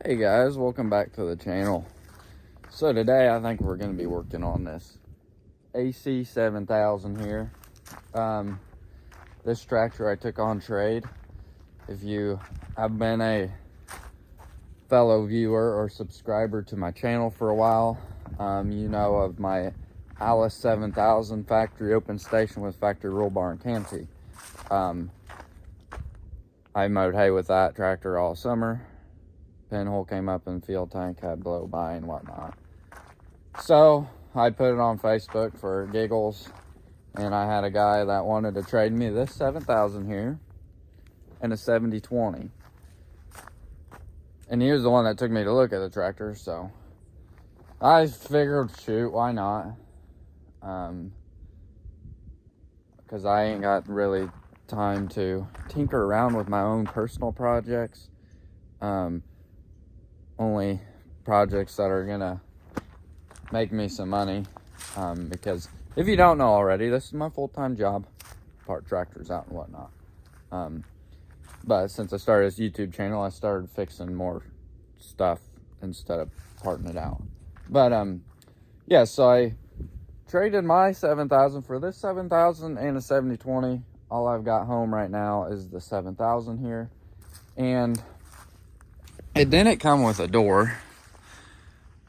Hey guys, welcome back to the channel. So today I think we're going to be working on this AC 7000 here. This tractor I took on trade. If you have been a fellow viewer or subscriber to my channel for a while, you know of my Alice 7000 factory open station with factory roll bar and canopy. I mowed hay with that tractor all summer. Pinhole came up in field tank, had blow by and whatnot. So I put it on Facebook for giggles, and I had a guy that wanted to trade me this 7000 here and a 7020. And he was the one that took me to look at the tractor, so I figured, shoot, why not? Because I ain't got really time to tinker around with my own personal projects. Only projects that are gonna make me some money, because if you don't know already, this is my full-time job, part tractors out and whatnot. But since I started this YouTube channel, I started fixing more stuff instead of parting it out. But yeah, so I traded my 7000 for this 7000 and a 7020. All I've got home right now is the 7000 here, and it didn't come with a door,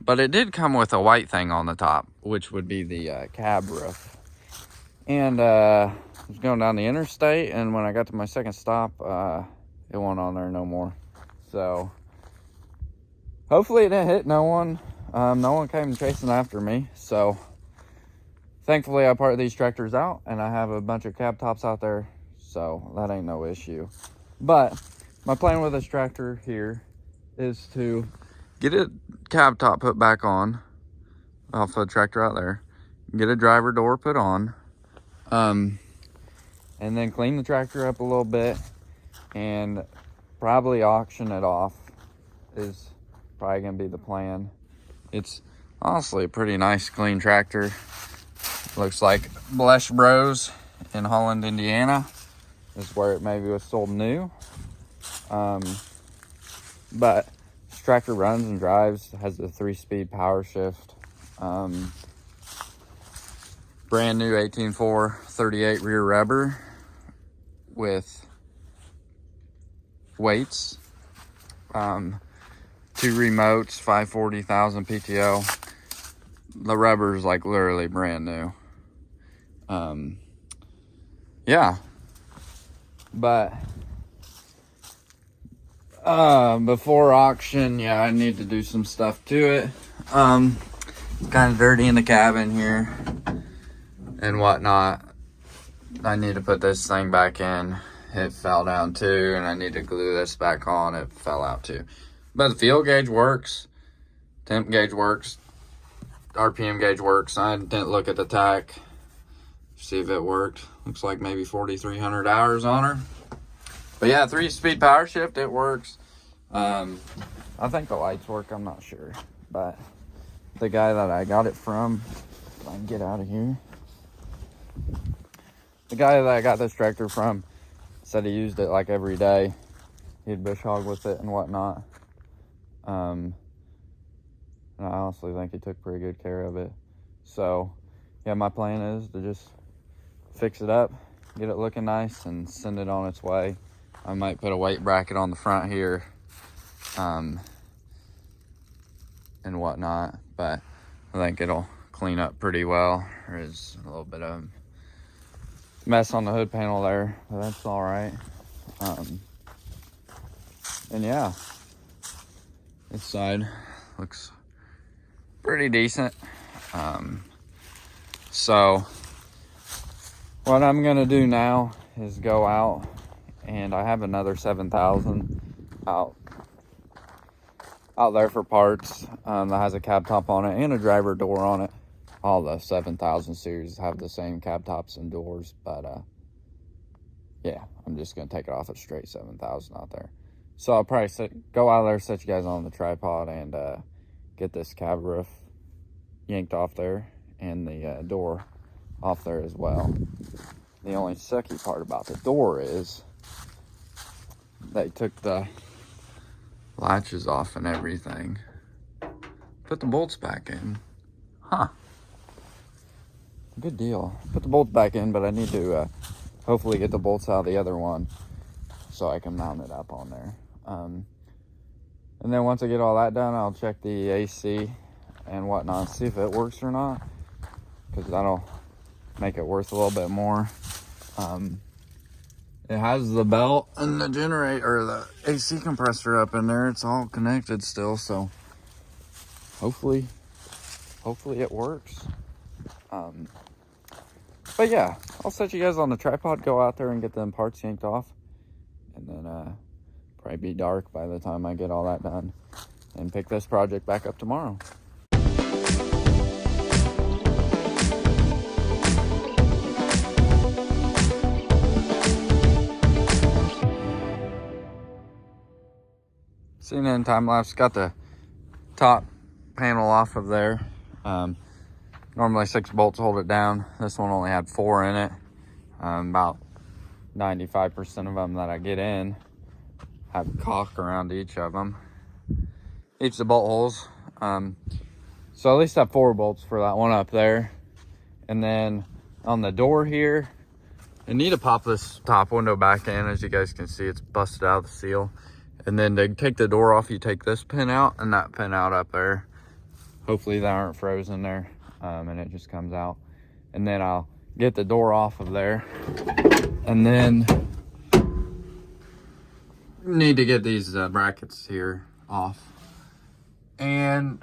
but it did come with a white thing on the top, which would be the cab roof. And I was going down the interstate, and when I got to my second stop, it wasn't on there no more. So hopefully it didn't hit no one. No one came chasing after me. So thankfully I parted these tractors out, and I have a bunch of cab tops out there, so that ain't no issue. But my plan with this tractor here is to get a cab top put back on off the tractor out there, get a driver door put on, and then clean the tractor up a little bit and probably auction it off is probably gonna be the plan. It's honestly a pretty nice clean tractor. Looks like Blesh Bros in Holland, Indiana is where it maybe was sold new. But this tractor runs and drives, has the 3-speed power shift. Brand new 18.4 38 rear rubber with weights. 2 remotes, 540,000 PTO. The rubber is like literally brand new. Yeah, but before auction, yeah, I need to do some stuff to it. It's kind of dirty in the cabin here and whatnot. I need to put this thing back in. It fell down too, and I need to glue this back on. It fell out too. But the fuel gauge works, temp gauge works, RPM gauge works. I didn't look at the tach, see if it worked. Looks like maybe 4,300 hours on her. But yeah, 3-speed power shift, it works. I think the lights work, I'm not sure. But the guy that I got it from, if I can get out of here. The guy that I got this tractor from said he used it like every day. He'd bush hog with it and whatnot. And I honestly think he took pretty good care of it. So yeah, my plan is to just fix it up, get it looking nice, and send it on its way. I might put a weight bracket on the front here, and whatnot, but I think it'll clean up pretty well. There's a little bit of mess on the hood panel there, but that's all right. And yeah, this side looks pretty decent. So what I'm gonna do now is go out, and I have another 7000 out there for parts, that has a cab top on it and a driver door on it. All the 7000 series have the same cab tops and doors, but yeah, I'm just gonna take it off a straight 7000 out there. So I'll probably go out there, set you guys on the tripod, and get this cab roof yanked off there and the door off there as well. The only sucky part about the door is they took the Latches off and everything. Put the bolts back in. Huh. Good deal. Put the bolts back in, but I need to hopefully get the bolts out of the other one so I can mount it up on there. And then once I get all that done, I'll check the AC and whatnot, see if it works or not, because that'll make it worth a little bit more. It has the belt and the generator, or the AC compressor up in there. It's all connected still, so hopefully it works. But yeah, I'll set you guys on the tripod, go out there and get them parts yanked off, and then probably be dark by the time I get all that done and pick this project back up tomorrow. Seen it in time lapse, got the top panel off of there. Normally 6 bolts hold it down. This one only had 4 in it. About 95% of them that I get in have caulk around each of them. Each of the bolt holes. So at least I have 4 bolts for that one up there. And then on the door here, I need to pop this top window back in. As you guys can see, it's busted out of the seal. And then to take the door off, you take this pin out and that pin out up there. Hopefully they aren't frozen there, and it just comes out. And then I'll get the door off of there. And then need to get these brackets here off. And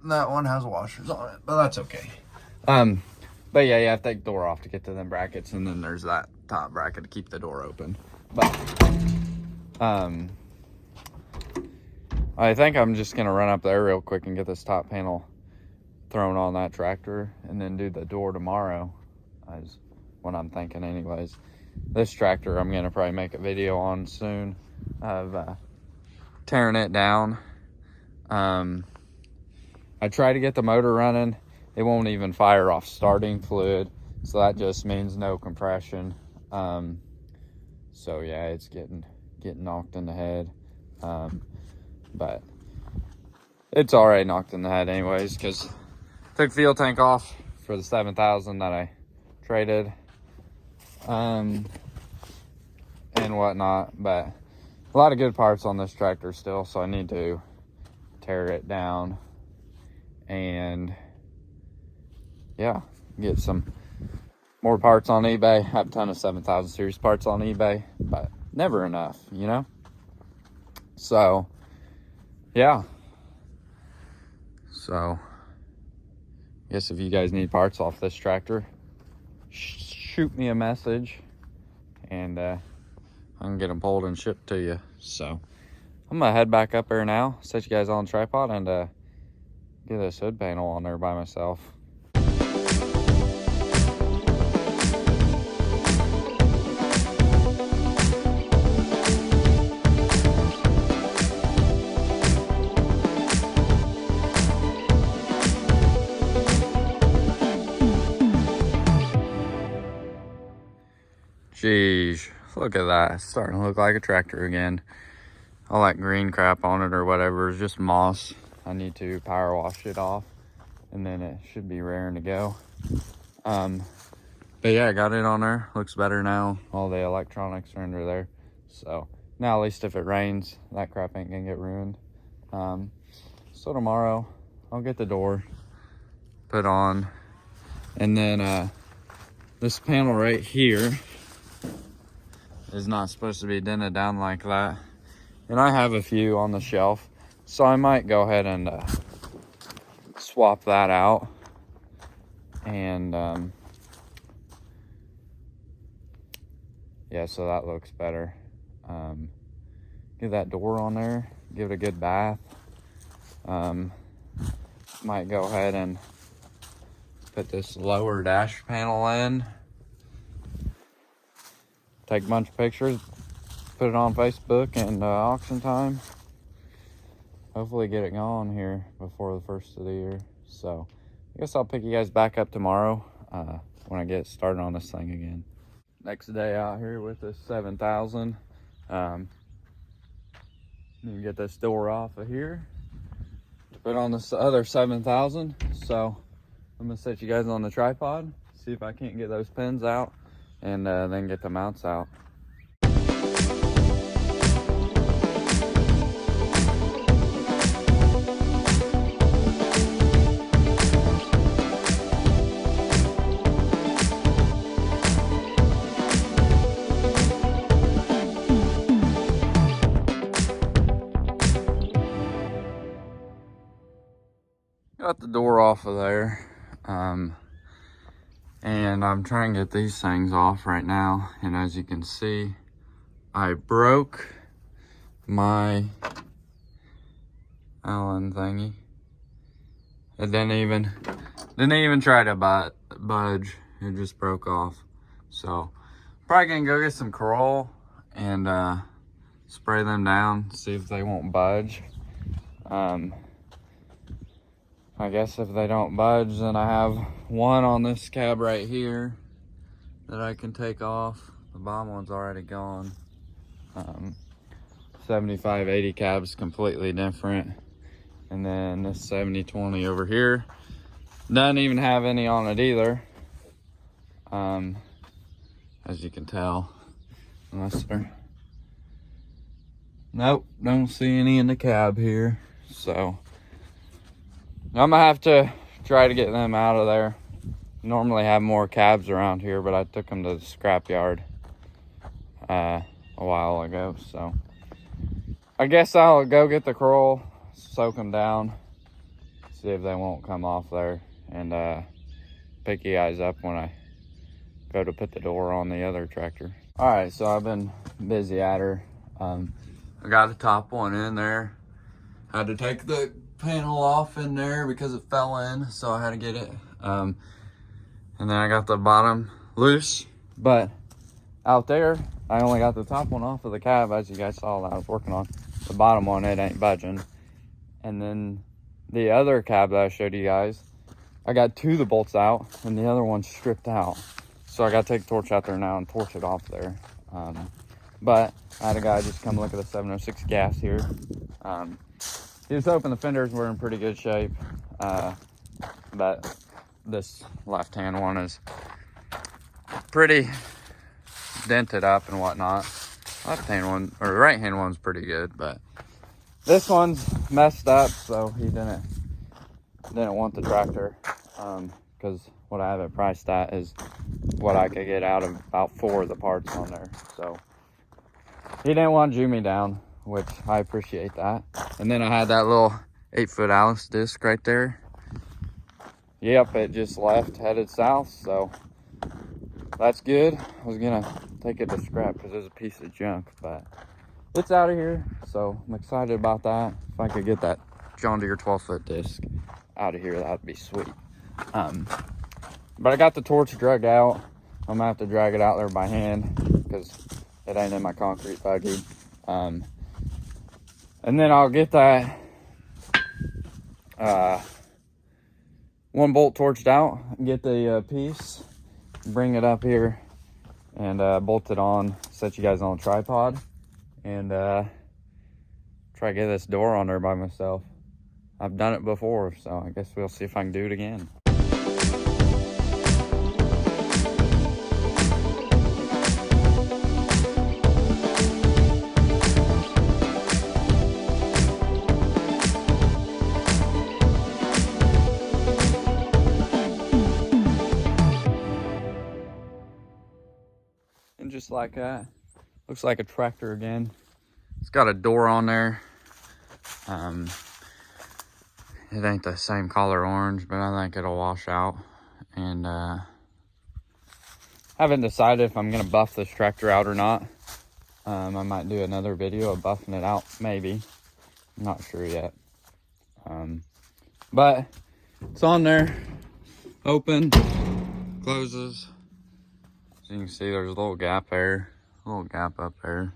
that one has washers on it, but that's okay. But yeah, you have to take the door off to get to them brackets, and then there's that top bracket to keep the door open. But I think I'm just gonna run up there real quick and get this top panel thrown on that tractor, and then do the door tomorrow, is what I'm thinking anyways. This tractor I'm gonna probably make a video on soon of tearing it down. I try to get the motor running. It won't even fire off starting fluid, so that just means no compression. So yeah, it's getting knocked in the head. But it's already knocked in the head anyways, because took fuel tank off for the 7,000 that I traded and whatnot. But a lot of good parts on this tractor still, so I need to tear it down and yeah, get some more parts on eBay. I have a ton of 7,000 series parts on eBay, but never enough, you know? So yeah, so I guess if you guys need parts off this tractor, shoot me a message and I can get them pulled and shipped to you. So I'm gonna head back up there now, set you guys on the tripod, and get this hood panel on there by myself. Jeez, look at that. It's starting to look like a tractor again. All that green crap on it or whatever is just moss. I need to power wash it off, and then it should be raring to go. But yeah, I got it on there. Looks better now. All the electronics are under there. So now at least if it rains, that crap ain't gonna get ruined. So tomorrow I'll get the door put on, and then this panel right here is not supposed to be dented down like that, and I have a few on the shelf, so I might go ahead and swap that out and yeah, so that looks better. Get that door on there, give it a good bath. Might go ahead and put this lower dash panel in, take a bunch of pictures, put it on Facebook and auction time. Hopefully get it going here before the first of the year. So I guess I'll pick you guys back up tomorrow when I get started on this thing again. Next day out here with this 7,000. Need to get this door off of here to put on this other 7,000. So I'm gonna set you guys on the tripod, see if I can't get those pins out, and then get the mounts out. Got the door off of there, and I'm trying to get these things off right now. And as you can see, I broke my Allen thingy. It didn't even try to budge. It just broke off. So probably gonna go get some Corol and spray them down, see if they won't budge. I guess if they don't budge, then I have one on this cab right here that I can take off. The bottom one's already gone. 75-80 cab's completely different. And then this 70-20 over here doesn't even have any on it either. As you can tell, unless they're... Nope, don't see any in the cab here. So I'm gonna have to try to get them out of there. Normally have more cabs around here, but I took them to the scrapyard a while ago. So I guess I'll go get the Corol, soak them down, see if they won't come off there, and pick you guys up when I go to put the door on the other tractor. All right, so I've been busy at her. I got the top one in there. Had to take the panel off in there because it fell in, so I had to get it. And then I got the bottom loose, but out there I only got the top one off of the cab, as you guys saw that I was working on. The bottom one, it ain't budging. And then the other cab that I showed you guys, I got two of the bolts out and the other one's stripped out, so I gotta take the torch out there now and torch it off there. But I had a guy just come look at the 706 gas here. He was hoping the fenders were in pretty good shape, but this left-hand one is pretty dented up and whatnot. Left-hand one, or right-hand one's pretty good, but this one's messed up, so he didn't want the tractor, because what I have it priced at is what I could get out of about 4 of the parts on there. So he didn't want to Jew me down, which I appreciate that. And then I had that little 8-foot Alice disc right there. Yep, it just left, headed south, so that's good. I was gonna take it to scrap because it's a piece of junk, but it's out of here, so I'm excited about that. If I could get that John Deere 12-foot disc out of here, that would be sweet. But I got the torch drug out. I'm gonna have to drag it out there by hand because it ain't in my concrete buggy. And then I'll get that one bolt torched out, get the piece, bring it up here, and bolt it on, set you guys on a tripod, and try to get this door on there by myself. I've done it before, so I guess we'll see if I can do it again. And just like that, looks like a tractor again. It's got a door on there. It ain't the same color orange, but I think it'll wash out. And haven't decided if I'm gonna buff this tractor out or not. I might do another video of buffing it out, maybe. I'm not sure yet. But it's on there, open, closes. As you can see, there's a little gap there, a little gap up there.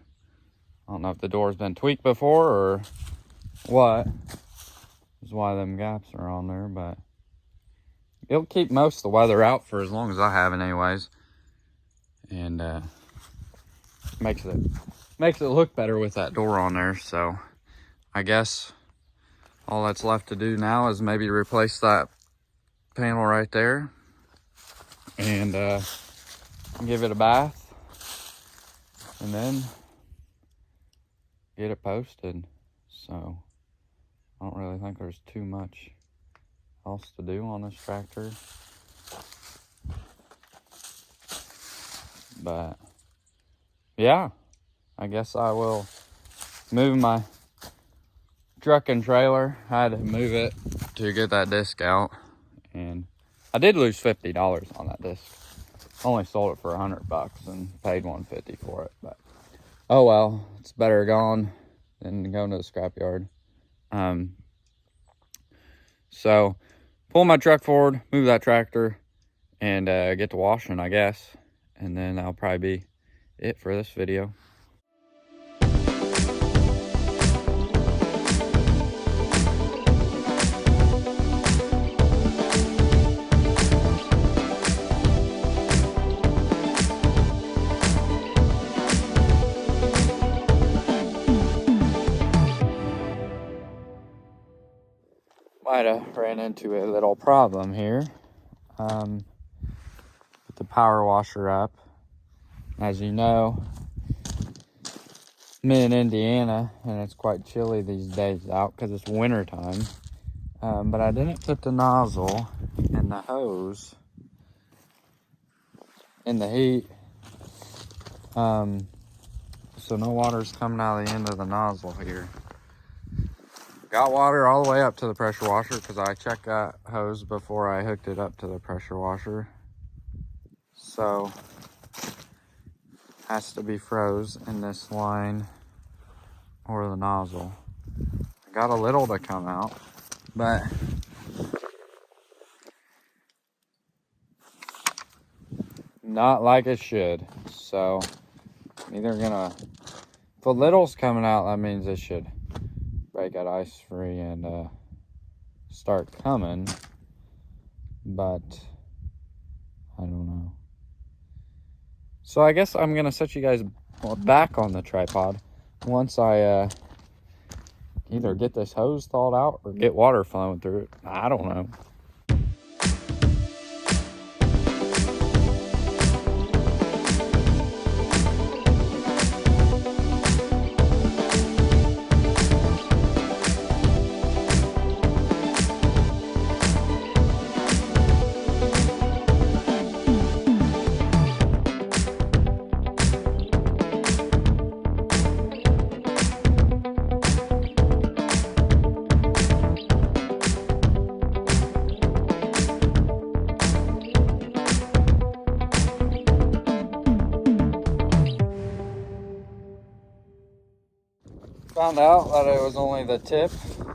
I don't know if the door's been tweaked before or what. That's why them gaps are on there, but it'll keep most of the weather out for as long as I have it anyways. And makes it look better with that door on there. So I guess all that's left to do now is maybe replace that panel right there and give it a bath and then get it posted. So I don't really think there's too much else to do on this tractor, but yeah, I guess I will move my truck and trailer. I had to move it to get that disc out, and I did lose $50 on that disc. Only sold it for $100 and paid $150 for it, but oh well, it's better gone than going to the scrapyard. So pull my truck forward, move that tractor, and get to washing, I guess, and then that'll probably be it for this video. Might have ran into a little problem here with the power washer up. As you know, I'm in Indiana and it's quite chilly these days out because it's winter time. But I didn't put the nozzle and the hose in the heat, so no water's coming out of the end of the nozzle here. Got water all the way up to the pressure washer because I checked that hose before I hooked it up to the pressure washer. So has to be froze in this line or the nozzle. I got a little to come out, but not like it should. So either gonna, if a little's coming out, that means it should break out ice free and start coming, but I don't know. So I guess I'm gonna set you guys back on the tripod once I either get this hose thawed out or get water flowing through it. I don't know. Found out that it was only the tip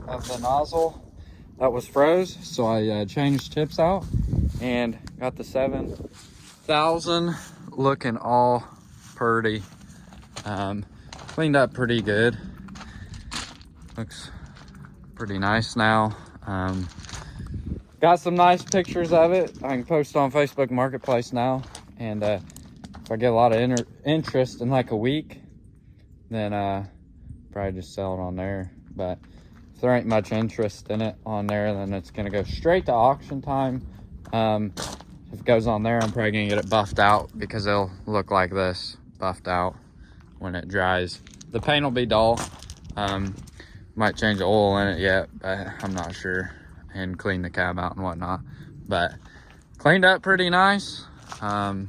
of the nozzle that was froze, so I changed tips out and got the 7000 looking all pretty. Cleaned up pretty good. Looks pretty nice now. Got some nice pictures of it. I can post on Facebook Marketplace now, and if I get a lot of interest in like a week, then probably just sell it on there. But if there ain't much interest in it on there, then it's gonna go straight to auction time. If it goes on there, I'm probably gonna get it buffed out because it'll look like this, buffed out when it dries. The paint will be dull. Might change the oil in it yet, but I'm not sure, and clean the cab out and whatnot. But cleaned up pretty nice. Got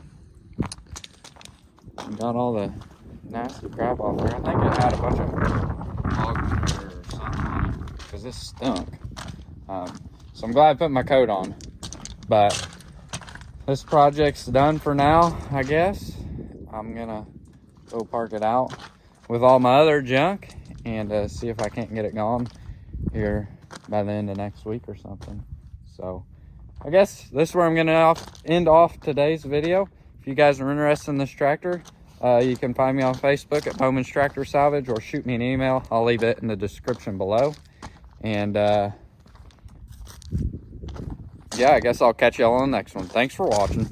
all the nasty crap off there. I think it had a bunch of bugs or something because this stunk. So I'm glad I put my coat on. But this project's done for now, I guess. I'm gonna go park it out with all my other junk and see if I can't get it gone here by the end of next week or something. So I guess this is where I'm gonna end off today's video. If you guys are interested in this tractor, you can find me on Facebook at Bowman's Tractor Salvage or shoot me an email. I'll leave it in the description below. And yeah, I guess I'll catch y'all on the next one. Thanks for watching.